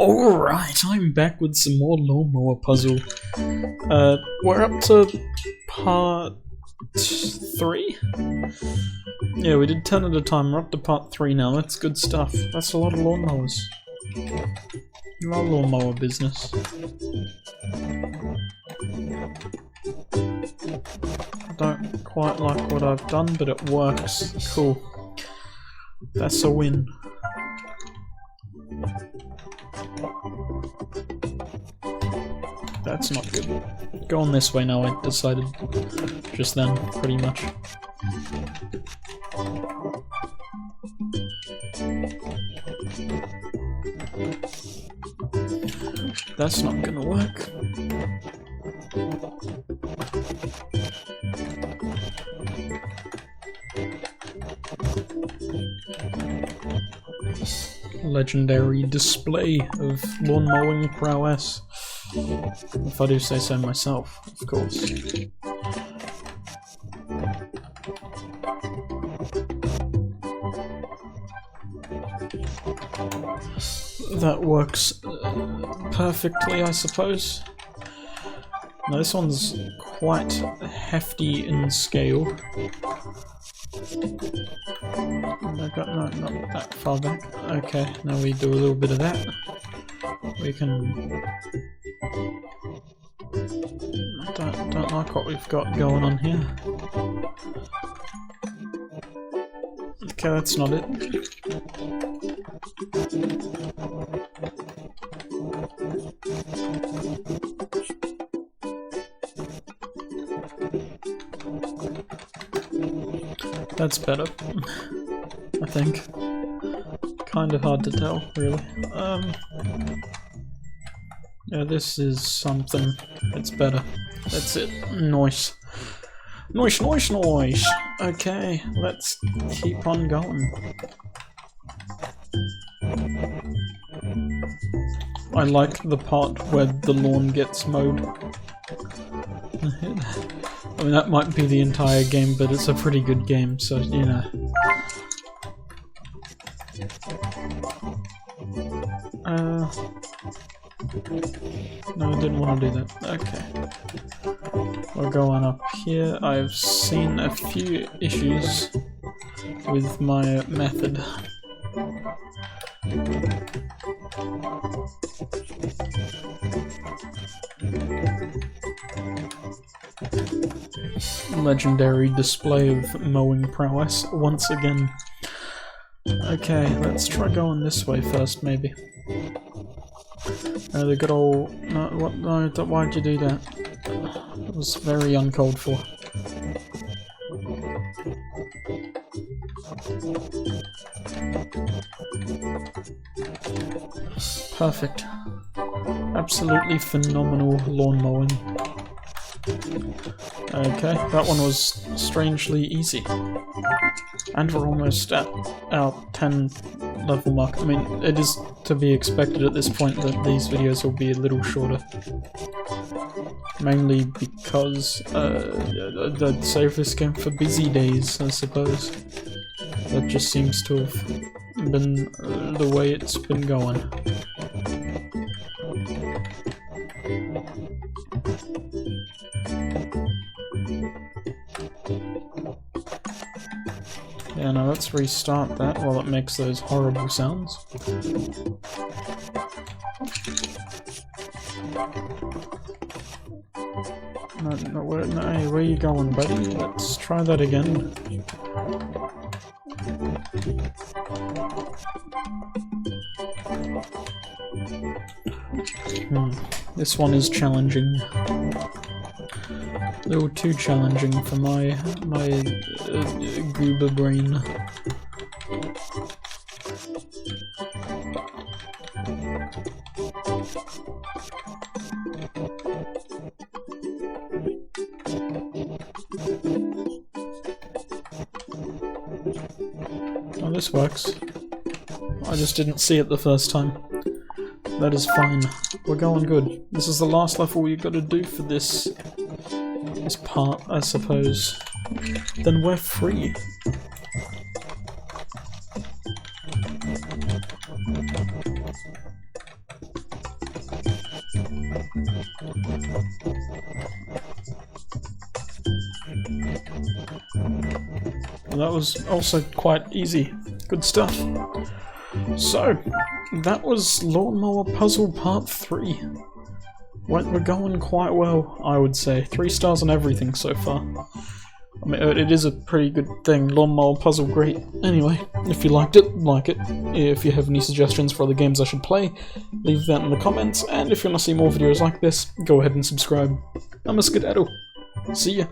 Alright, I'm back with some more lawnmower puzzle. We're up to part 3? Yeah, we did 10 at a time, we're up to part 3 now, that's good stuff. That's a lot of lawnmowers. A lot of lawnmower business. I don't quite like what I've done, but it works. Cool. That's a win. That's not good. Going this way now, I decided just then, pretty much. That's not gonna work. Legendary display of lawn mowing prowess. If I do say so myself, of course. That works perfectly, I suppose. Now this one's quite hefty in scale. No, not that far back. Okay, now we do a little bit of that. We can... I don't like what we've got going on here. Okay, that's not it. That's better, I think. Kind of hard to tell, really. Yeah, this is something. It's better. That's it. Nice. Nice. Okay, let's keep on going. I like the part where the lawn gets mowed. I mean, that might be the entire game, but it's a pretty good game, so, you know. No, I didn't want to do that. Okay. We're going up here. I've seen a few issues with my method. Legendary display of mowing prowess once again. Okay, let's try going this way first, maybe. The good old... No, what? No, why'd you do that? It was very uncalled for. Perfect. Absolutely phenomenal lawn mowing. Okay, that one was strangely easy. And we're almost at our 10 level mark. I mean, it is to be expected at this point that these videos will be a little shorter. Mainly because I'd save this game for busy days, I suppose. That just seems to have been the way it's been going. Yeah, now let's restart that while it makes those horrible sounds. No, where are you going, buddy? Let's try that again. This one is challenging. A little too challenging for my goober brain. Oh, this works. I just didn't see it the first time. That is fine. We're going good. This is the last level you've got to do for this part, I suppose. Then we're free. And that was also quite easy. Good stuff. So, that was Lawnmower Puzzle Part 3. We're going quite well, I would say. 3 stars on everything so far. I mean, it is a pretty good thing. Lawnmower Puzzle, great. Anyway, if you liked it, like it. If you have any suggestions for other games I should play, leave that in the comments. And if you want to see more videos like this, go ahead and subscribe. I'm a skedaddle. See ya.